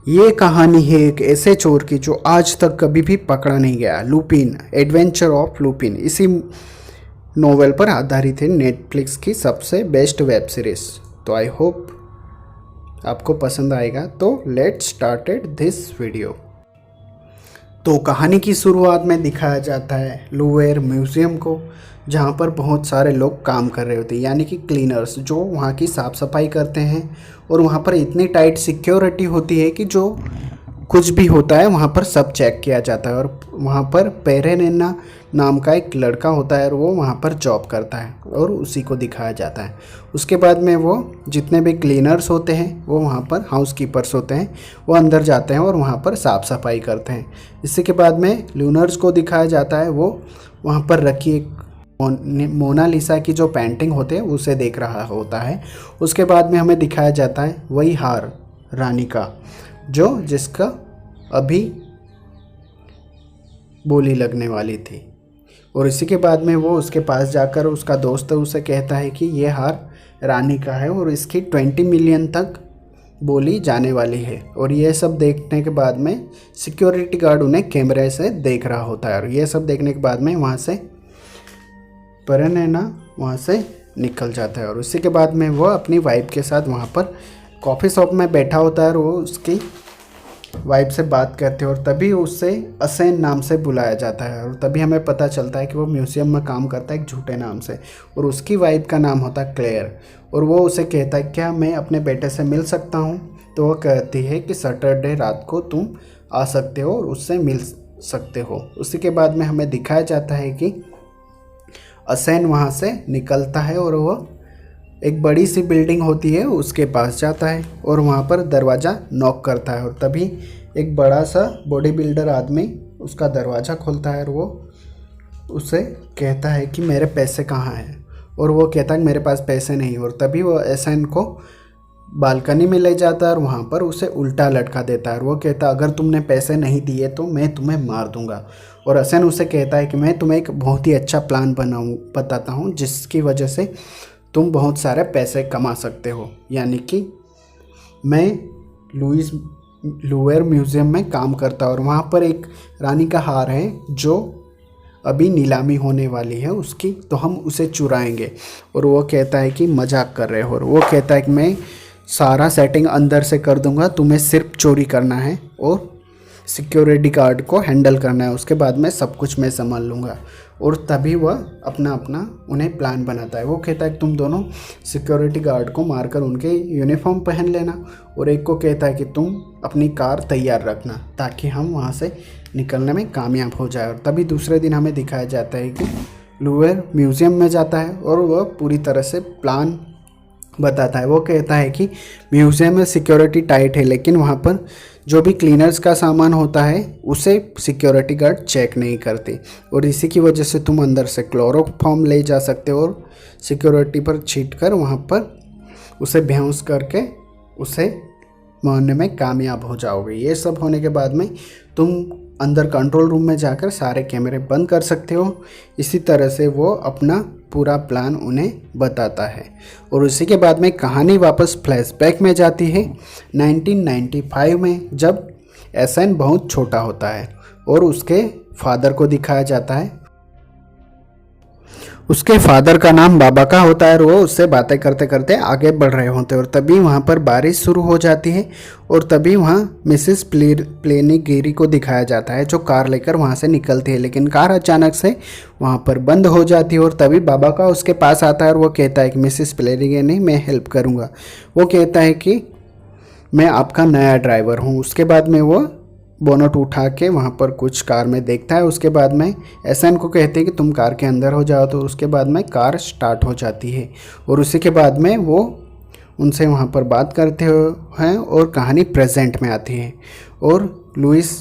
ये कहानी है एक ऐसे चोर की जो आज तक कभी भी पकड़ा नहीं गया। लुपिन, एडवेंचर ऑफ लुपिन, इसी नोवेल पर आधारित है नेटफ्लिक्स की सबसे बेस्ट वेब सीरीज। तो आई होप आपको पसंद आएगा। तो लेट्स स्टार्टेड दिस वीडियो। तो कहानी की शुरुआत में दिखाया जाता है लुवेर म्यूज़ियम को, जहाँ पर बहुत सारे लोग काम कर रहे होते हैं, यानी कि क्लीनर्स जो वहाँ की साफ़ सफाई करते हैं। और वहाँ पर इतनी टाइट सिक्योरिटी होती है कि जो कुछ भी होता है वहाँ पर सब चेक किया जाता है। और वहाँ पर पेरेनेना नाम का एक लड़का होता है और वो वहाँ पर जॉब करता है और उसी को दिखाया जाता है। उसके बाद में वो जितने भी क्लीनर्स होते हैं वो वहाँ पर हाउस कीपर्स होते हैं, वो अंदर जाते हैं और वहाँ पर साफ़ सफाई करते हैं। इसी के बाद में लूनर्स को दिखाया जाता है, वो वहाँ पर रखी एक मोनालिसा की जो पेंटिंग होते हैं उसे देख रहा होता है। उसके बाद में हमें दिखाया जाता है वही हार रानी का, जो जिसका अभी बोली लगने वाली थी। और इसी के बाद में वो उसके पास जाकर उसका दोस्त उसे कहता है कि ये हार रानी का है और इसकी 20 मिलियन तक बोली जाने वाली है। और ये सब देखने के बाद में सिक्योरिटी गार्ड उन्हें कैमरे से देख रहा होता है। और ये सब देखने के बाद में वहाँ से पेरेनेना वहाँ से निकल जाता है। और उसी के बाद में वो अपनी वाइफ के साथ वहाँ पर कॉफ़ी शॉप में बैठा होता है और वो उसकी वाइफ से बात करते हैं। और तभी उससे असेन नाम से बुलाया जाता है। और तभी हमें पता चलता है कि वो म्यूज़ियम में काम करता है एक झूठे नाम से, और उसकी वाइफ का नाम होता है क्लेयर। और वो उसे कहता है क्या मैं अपने बेटे से मिल सकता हूँ। तो वो कहती है कि सैटरडे रात को तुम आ सकते हो और उससे मिल सकते हो। उसी के बाद में हमें दिखाया जाता है कि असेन वहाँ से निकलता है और वो एक बड़ी सी बिल्डिंग होती है उसके पास जाता है और वहाँ पर दरवाज़ा नॉक करता है। और तभी एक बड़ा सा बॉडी बिल्डर आदमी उसका दरवाज़ा खोलता है और वो उसे कहता है कि मेरे पैसे कहाँ हैं। और वो कहता है मेरे पास पैसे नहीं। और तभी वो असेन को बालकनी में ले जाता है और वहाँ पर उसे उल्टा लटका देता है। और वो कहता है अगर तुमने पैसे नहीं दिए तो मैं तुम्हें मार दूंगा। और असेन उसे कहता है कि मैं तुम्हें एक बहुत ही अच्छा प्लान बताता हूँ जिसकी वजह से तुम बहुत सारे पैसे कमा सकते हो। यानी कि मैं लुवेर म्यूज़ियम में काम करता हूँ और वहाँ पर एक रानी का हार है जो अभी नीलामी होने वाली है उसकी, तो हम उसे चुराएंगे। और वो कहता है कि मजाक कर रहे हो। और वो कहता है कि मैं सारा सेटिंग अंदर से कर दूंगा, तुम्हें सिर्फ चोरी करना है और सिक्योरिटी गार्ड को हैंडल करना है, उसके बाद में सब कुछ मैं संभाल लूँगा। और तभी वह अपना अपना उन्हें प्लान बनाता है। वो कहता है कि तुम दोनों सिक्योरिटी गार्ड को मारकर उनके यूनिफॉर्म पहन लेना, और एक को कहता है कि तुम अपनी कार तैयार रखना ताकि हम वहाँ से निकलने में कामयाब हो जाए। और तभी दूसरे दिन हमें दिखाया जाता है कि लुवेर म्यूज़ियम में जाता है और वह पूरी तरह से प्लान बताता है। वो कहता है कि म्यूज़ियम में सिक्योरिटी टाइट है, लेकिन वहाँ पर जो भी क्लीनर्स का सामान होता है उसे सिक्योरिटी गार्ड चेक नहीं करते। और इसी की वजह से तुम अंदर से क्लोरोफॉर्म ले जा सकते हो और सिक्योरिटी पर छींट कर वहाँ पर उसे बेहोश करके उसे मारने में कामयाब हो जाओगे। ये सब होने के बाद में तुम अंदर कंट्रोल रूम में जाकर सारे कैमरे बंद कर सकते हो। इसी तरह से वो अपना पूरा प्लान उन्हें बताता है। और उसी के बाद में कहानी वापस फ्लैशबैक में जाती है 1995 में, जब एसन बहुत छोटा होता है और उसके फादर को दिखाया जाता है। उसके फादर का नाम बाबा का होता है और वो उससे बातें करते करते आगे बढ़ रहे होते हैं। और तभी वहाँ पर बारिश शुरू हो जाती है और तभी वहाँ मिसेस प्लेनीगिरी को दिखाया जाता है जो कार लेकर वहाँ से निकलती है, लेकिन कार अचानक से वहाँ पर बंद हो जाती है। और तभी बाबा का उसके पास आता है और वो कहता है कि मिसेस प्लेनीगिरी मैं हेल्प करूँगा। वो कहता है कि मैं आपका नया ड्राइवर हूँ। उसके बाद में वो बोनट उठा के वहाँ पर कुछ कार में देखता है। उसके बाद में एसन को कहते हैं कि तुम कार के अंदर हो जाओ। तो उसके बाद में कार स्टार्ट हो जाती है और उसी के बाद में वो उनसे वहाँ पर बात करते हैं और कहानी प्रेजेंट में आती है। और लुइस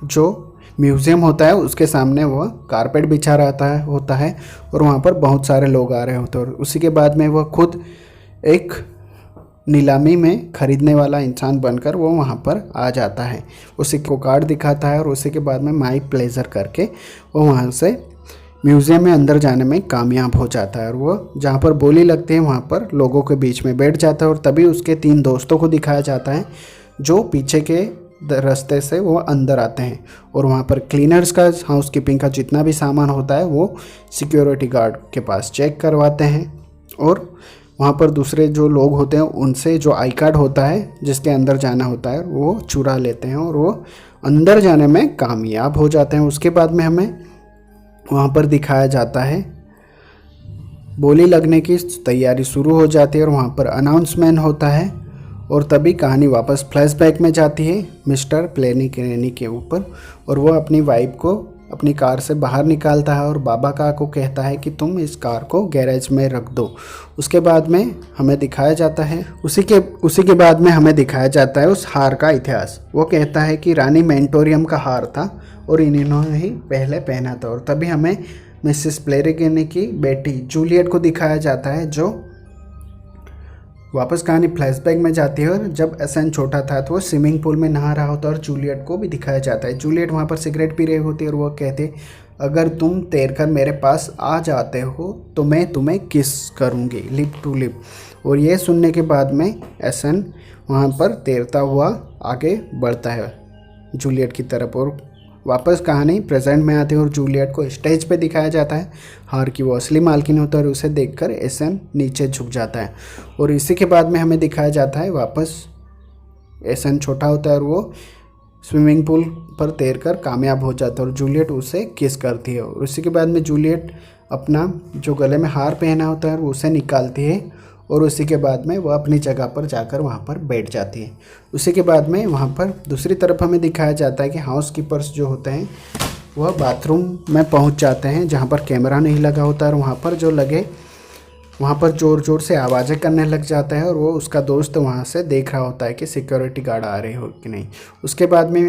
जो म्यूज़ियम होता है उसके सामने वह कारपेट बिछा रहता होता है और वहाँ पर बहुत सारे लोग आ रहे होते हैं। और उसी के बाद में वह खुद एक नीलामी में खरीदने वाला इंसान बनकर वो वहाँ पर आ जाता है। उसी को कार्ड दिखाता है और उसी के बाद में माई प्लेजर करके वो वहाँ से म्यूज़ियम में अंदर जाने में कामयाब हो जाता है। और वो जहाँ पर बोली लगती है वहाँ पर लोगों के बीच में बैठ जाता है। और तभी उसके 3 दोस्तों को दिखाया जाता है जो पीछे के रास्ते से वो अंदर आते हैं और वहाँ पर क्लीनर्स का, हाउसकीपिंग का जितना भी सामान होता है वो सिक्योरिटी गार्ड के पास चेक करवाते हैं। और वहाँ पर दूसरे जो लोग होते हैं उनसे जो आई कार्ड होता है जिसके अंदर जाना होता है वो चुरा लेते हैं और वो अंदर जाने में कामयाब हो जाते हैं। उसके बाद में हमें वहाँ पर दिखाया जाता है बोली लगने की तैयारी शुरू हो जाती है और वहाँ पर अनाउंसमेंट होता है और तभी कहानी वापस फ्लैशबैक में जाती है मिस्टर प्लेनी के ऊपर और वो अपनी वाइफ को अपनी कार से बाहर निकालता है और बाबा का को कहता है कि तुम इस कार को गैरेज में रख दो। उसके बाद में हमें दिखाया जाता है उसी के बाद में हमें दिखाया जाता है उस हार का इतिहास। वो कहता है कि रानी मेंटोरियम का हार था और इन्होंने ही पहले पहना था। और तभी हमें मिसेस प्लेरिगिनी की बेटी जूलियट को दिखाया जाता है जो वापस कहानी फ्लैशबैक में जाती है और जब एसन छोटा था तो वो स्विमिंग पूल में नहा रहा होता है और जूलियट को भी दिखाया जाता है। जूलियट वहाँ पर सिगरेट पी रही होती है और वो कहते अगर तुम तैरकर मेरे पास आ जाते हो तो मैं तुम्हें किस करूँगी लिप टू लिप। और ये सुनने के बाद में एसन वहाँ पर तैरता हुआ आगे बढ़ता है जूलियट की तरफ और वापस कहानी प्रेजेंट में आती है और जूलियट को स्टेज पे दिखाया जाता है हार की वो असली मालकिन होता है और उसे देखकर एसन नीचे झुक जाता है। और इसी के बाद में हमें दिखाया जाता है वापस एसन छोटा होता है और वो स्विमिंग पूल पर तैरकर कामयाब हो जाता है और जूलियट उसे किस करती है। और उसी के बाद में जूलियट अपना जो गले में हार पहना होता है उसे निकालती है और उसी के बाद में वह अपनी जगह पर जाकर वहाँ पर बैठ जाती है। उसी के बाद में वहाँ पर दूसरी तरफ हमें दिखाया जाता है कि हाउस कीपर्स जो होते हैं वह बाथरूम में पहुँच जाते हैं जहाँ पर कैमरा नहीं लगा होता और वहाँ पर जो लगे वहाँ पर ज़ोर ज़ोर से आवाज़ें करने लग जाता है और वो उसका दोस्त वहाँ से देख रहा होता है कि सिक्योरिटी गार्ड आ रहे हो कि नहीं। उसके बाद में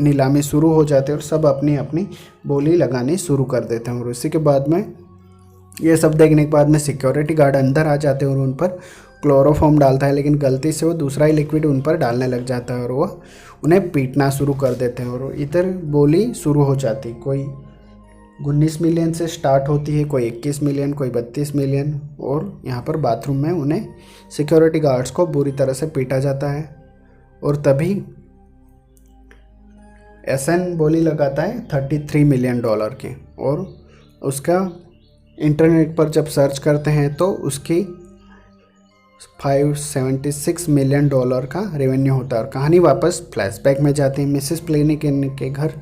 नीलामी शुरू हो जाती है और सब अपनी अपनी बोली लगानी शुरू कर देते हैं। और उसी के बाद में ये सब देखने के बाद में सिक्योरिटी गार्ड अंदर आ जाते हैं और उन पर क्लोरोफॉर्म डालता है लेकिन गलती से वो दूसरा ही लिक्विड उन पर डालने लग जाता है और वो उन्हें पीटना शुरू कर देते हैं। और इधर बोली शुरू हो जाती, कोई 19 मिलियन से स्टार्ट होती है, कोई 21 मिलियन, कोई 32 मिलियन। और यहाँ पर बाथरूम में उन्हें सिक्योरिटी गार्ड्स को बुरी तरह से पीटा जाता है। और तभी एसन बोली लगाता है $33 मिलियन की और उसका इंटरनेट पर जब सर्च करते हैं तो उसकी $576 मिलियन का रेवेन्यू होता है। और कहानी वापस फ्लैशबैक में जाती है मिसेस प्लेनिगन के घर।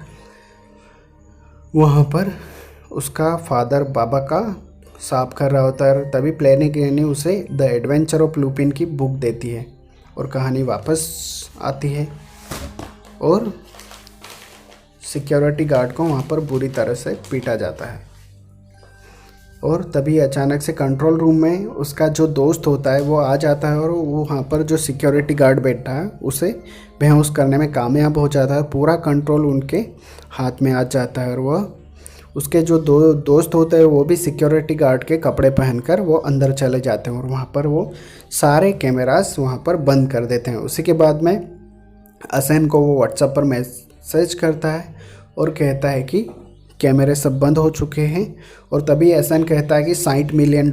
वहाँ पर उसका फादर बाबा का साफ कर रहा होता है। तभी प्लेनिगन उसे द एडवेंचर ऑफ लुपिन की बुक देती है और कहानी वापस आती है और सिक्योरिटी गार्ड को वहाँ पर बुरी तरह से पीटा जाता है। और तभी अचानक से कंट्रोल रूम में उसका जो दोस्त होता है वो आ जाता है और वो वहाँ पर जो सिक्योरिटी गार्ड बैठा है उसे बेहोश करने में कामयाब हो जाता है। पूरा कंट्रोल उनके हाथ में आ जाता है और वह उसके जो दो दोस्त होते हैं वो भी सिक्योरिटी गार्ड के कपड़े पहनकर वो अंदर चले जाते हैं और वहाँ पर वो सारे कैमरास वहाँ पर बंद कर देते हैं। उसी के बाद में असेन को वो व्हाट्सएप पर मैसेज करता है और कहता है कि कैमरे सब बंद हो चुके हैं। और तभी एसन कहता है कि $60 मिलियन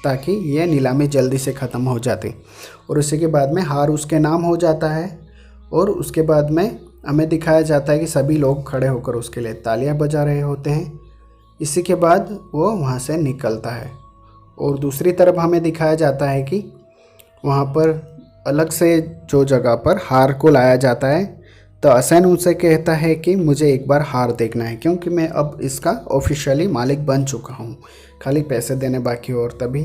ताकि ये नीलामी जल्दी से ख़त्म हो जाती। और उसी के बाद में हार उसके नाम हो जाता है। और उसके बाद में हमें दिखाया जाता है कि सभी लोग खड़े होकर उसके लिए तालियां बजा रहे होते हैं। इसी के बाद वो वहाँ से निकलता है। और दूसरी तरफ हमें दिखाया जाता है कि वहाँ पर अलग से जो जगह पर हार को लाया जाता है तो असेन उनसे कहता है कि मुझे एक बार हार देखना है क्योंकि मैं अब इसका ऑफिशियली मालिक बन चुका हूँ, खाली पैसे देने बाकी हो। और तभी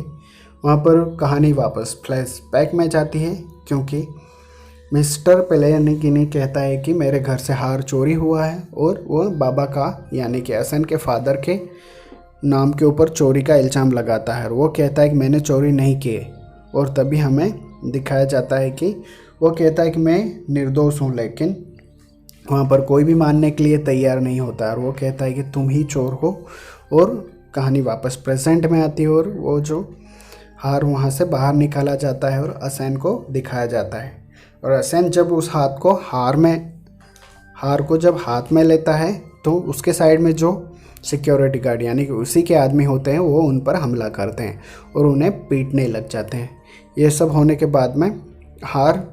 वहाँ पर कहानी वापस फ्लैशबैक में जाती है क्योंकि मिस्टर प्लेनिगिनी कहता है कि मेरे घर से हार चोरी हुआ है और वह बाबा का यानी कि असेन के फादर के नाम के ऊपर चोरी का इल्ज़ाम लगाता है। वो कहता है कि मैंने चोरी नहीं की। और तभी हमें दिखाया जाता है कि वो कहता है कि मैं निर्दोष हूँ, लेकिन वहाँ पर कोई भी मानने के लिए तैयार नहीं होता। और वो कहता है कि तुम ही चोर हो। और कहानी वापस प्रेजेंट में आती है और वो जो हार वहाँ से बाहर निकाला जाता है और असेन को दिखाया जाता है। और असेन जब उस हार को जब हाथ में लेता है तो उसके साइड में जो सिक्योरिटी गार्ड यानी कि उसी के आदमी होते हैं वो उन पर हमला करते हैं और उन्हें पीटने लग जाते हैं। ये सब होने के बाद में हार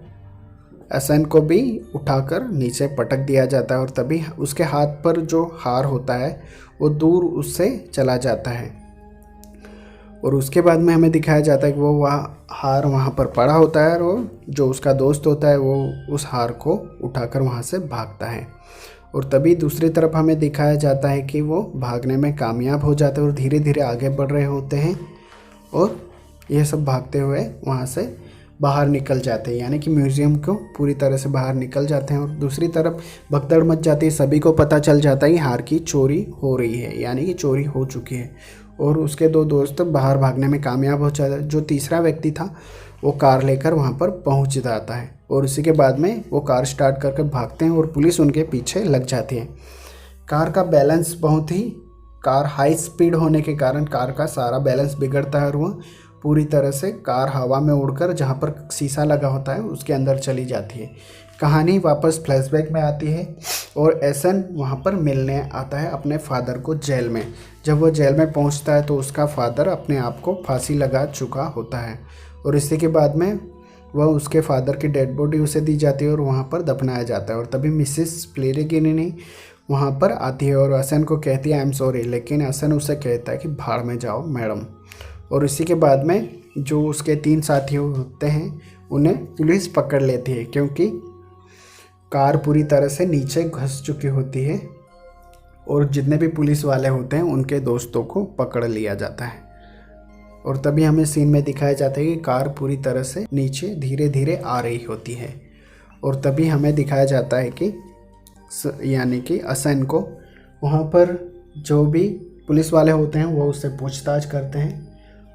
एहसन को भी उठाकर नीचे पटक दिया जाता है और तभी उसके हाथ पर जो हार होता है वो दूर उससे चला जाता है। और उसके बाद में हमें दिखाया जाता है कि वो हार वहाँ पर पड़ा होता है और जो उसका दोस्त होता है वो उस हार को उठाकर वहाँ से भागता है। और तभी दूसरी तरफ हमें दिखाया जाता है कि वो भागने में कामयाब हो जाते हैं और धीरे धीरे आगे बढ़ रहे होते हैं और ये सब भागते हुए वहाँ से बाहर निकल जाते हैं, यानी कि म्यूज़ियम को पूरी तरह से बाहर निकल जाते हैं। और दूसरी तरफ भगदड़ मच जाती है, सभी को पता चल जाता है कि हार की चोरी हो रही है, यानी कि चोरी हो चुकी है। और उसके दो दोस्त बाहर भागने में कामयाब हो जाते हैं। जो तीसरा व्यक्ति था वो कार लेकर वहाँ पर पहुँच जाता है और उसी के बाद में वो कार स्टार्ट करके भागते हैं और पुलिस उनके पीछे लग जाती है। कार का बैलेंस कार हाई स्पीड होने के कारण कार का सारा बैलेंस बिगड़ता है और वह पूरी तरह से कार हवा में उड़कर जहाँ पर शीशा लगा होता है उसके अंदर चली जाती है। कहानी वापस फ्लैशबैक में आती है और एहसन वहाँ पर मिलने आता है अपने फादर को जेल में। जब वो जेल में पहुँचता है तो उसका फादर अपने आप को फांसी लगा चुका होता है और इसी के बाद में वह उसके फादर की डेड बॉडी उसे दी जाती है और वहाँ पर दफनाया जाता है। और तभी मिसेस प्लेरेगिनी वहाँ पर आती है और एहसन को कहती है आई एम सॉरी, लेकिन एहसन उसे कहता है कि भाड़ में जाओ मैडम। और इसी के बाद में जो उसके 3 साथी होते हैं उन्हें पुलिस पकड़ लेती है क्योंकि कार पूरी तरह से नीचे घुस चुकी होती है और जितने भी पुलिस वाले होते हैं उनके दोस्तों को पकड़ लिया जाता है। और तभी हमें सीन में दिखाया जाता है कि कार पूरी तरह से नीचे धीरे धीरे आ रही होती है और तभी हमें दिखाया जाता है कि यानी कि एहसन को वहाँ पर जो भी पुलिस वाले होते हैं वो उससे पूछताछ करते हैं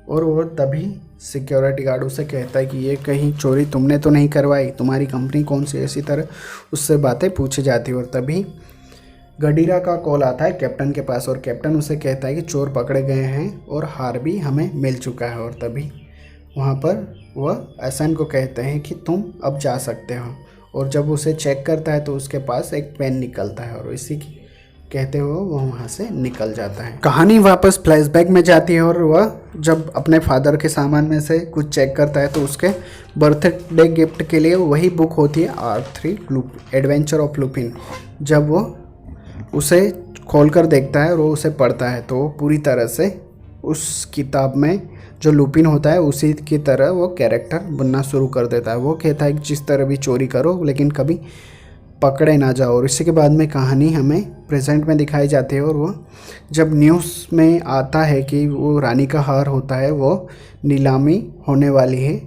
और वो तभी सिक्योरिटी गार्ड उसे कहता है कि ये कहीं चोरी तुमने तो नहीं करवाई, तुम्हारी कंपनी कौन सी, ऐसी तरह उससे बातें पूछी जाती है। और तभी गडीरा का कॉल आता है कैप्टन के पास और कैप्टन उसे कहता है कि चोर पकड़े गए हैं और हार भी हमें मिल चुका है। और तभी वहाँ पर वह एहसन को कहते हैं कि तुम अब जा सकते हो। और जब उसे चेक करता है तो उसके पास एक पेन निकलता है और इसी कहते हुए वह वहाँ से निकल जाता है। कहानी वापस फ्लैशबैक में जाती है और वह जब अपने फादर के सामान में से कुछ चेक करता है तो उसके बर्थडे गिफ्ट के लिए वही बुक होती है R3 एडवेंचर ऑफ लुपिन। जब वो उसे खोलकर देखता है और वो उसे पढ़ता है तो पूरी तरह से उस किताब में जो लुपिन होता है उसी की तरह वो कैरेक्टर बनना शुरू कर देता है। वो कहता है कि जिस तरह भी चोरी करो लेकिन कभी पकड़े ना जाओ। और इसी के बाद में कहानी हमें प्रेजेंट में दिखाई जाती है और वो जब न्यूज़ में आता है कि वो रानी का हार होता है वो नीलामी होने वाली है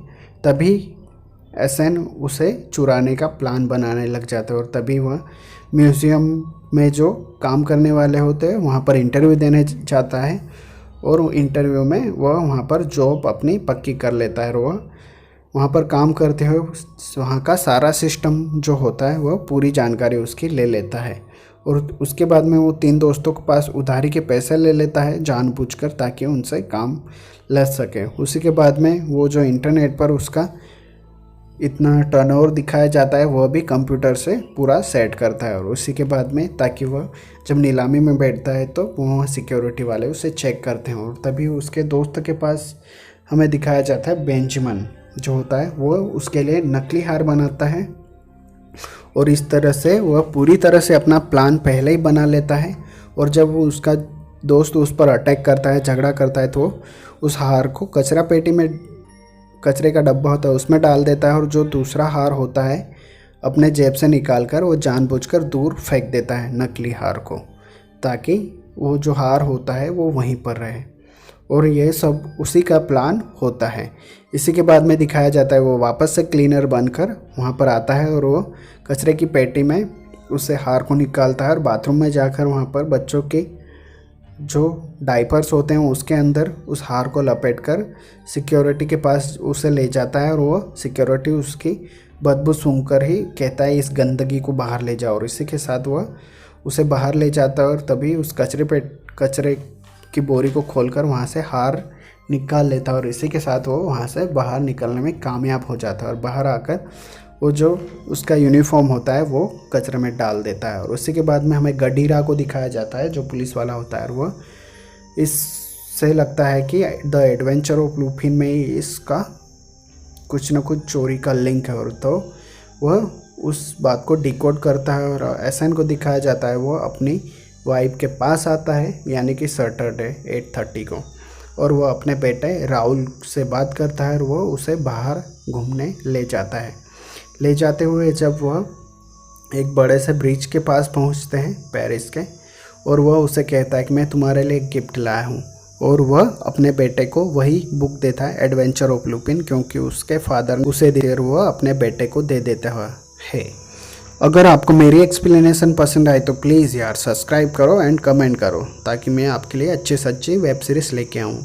तभी एहसन उसे चुराने का प्लान बनाने लग जाता है। और तभी वह म्यूज़ियम में जो काम करने वाले होते हैं वहाँ पर इंटरव्यू देने जाता है और इंटरव्यू में वह वहाँ पर जॉब अपनी पक्की कर लेता है और वह वहाँ पर काम करते हुए वहाँ का सारा सिस्टम जो होता है वह पूरी जानकारी उसकी ले लेता है। और उसके बाद में वो 3 दोस्तों के पास उधारी के पैसे ले लेता है जानबूझकर ताकि उनसे काम ले सके। उसी के बाद में वो जो इंटरनेट पर उसका इतना टर्नओवर दिखाया जाता है वह भी कंप्यूटर से पूरा सेट करता है और उसी के बाद में ताकि वह जब नीलामी में बैठता है तो वह सिक्योरिटी वाले उसे चेक करते हैं। और तभी उसके दोस्त के पास हमें दिखाया जाता है बेंजामिन जो होता है वो उसके लिए नकली हार बनाता है और इस तरह से वह पूरी तरह से अपना प्लान पहले ही बना लेता है। और जब वो उसका दोस्त उस पर अटैक करता है, झगड़ा करता है, तो उस हार को कचरा पेटी में, कचरे का डब्बा होता है उसमें डाल देता है और जो दूसरा हार होता है अपने जेब से निकाल कर वो जानबूझकर दूर फेंक देता है नकली हार को, ताकि वो जो हार होता है वो वहीं पर रहे। और ये सब उसी का प्लान होता है। इसी के बाद में दिखाया जाता है वो वापस से क्लीनर बनकर वहाँ पर आता है और वो कचरे की पेटी में उससे हार को निकालता है और बाथरूम में जाकर वहाँ पर बच्चों के जो डाइपर्स होते हैं उसके अंदर उस हार को लपेटकर सिक्योरिटी के पास उसे ले जाता है और वो सिक्योरिटी उसकी बदबू सूंघकर ही कहता है इस गंदगी को बाहर ले जाओ। और इसी के साथ वह उसे बाहर ले जाता है और तभी उस कचरे की बोरी को खोलकर वहाँ से हार निकाल लेता है और इसी के साथ वो वहाँ से बाहर निकलने में कामयाब हो जाता है। और बाहर आकर वो जो उसका यूनिफॉर्म होता है वो कचरे में डाल देता है। और उसी के बाद में हमें गडीरा को दिखाया जाता है जो पुलिस वाला होता है और वह इससे लगता है कि द एडवेंचर ऑफ लुपिन में ही इसका कुछ न कुछ चोरी का लिंक है। और तो वह उस बात को डिकोड करता है और एहसान को दिखाया जाता है वो अपनी वाइफ के पास आता है, यानी कि सैटरडे 8:30 को, और वह अपने बेटे राहुल से बात करता है और वो उसे बाहर घूमने ले जाता है। ले जाते हुए जब वह एक बड़े से ब्रिज के पास पहुंचते हैं पेरिस के, और वह उसे कहता है कि मैं तुम्हारे लिए एक गिफ्ट लाया हूँ, और वह अपने बेटे को वही बुक देता है, एडवेंचर ऑफ लुपिन, क्योंकि उसके फादर ने उसे दी और वह अपने बेटे को दे देता है। अगर आपको मेरी एक्सप्लेनेशन पसंद आए तो प्लीज़ यार सब्सक्राइब करो एंड कमेंट करो, ताकि मैं आपके लिए अच्छी से अच्छी वेब सीरीज़ लेके आऊँ।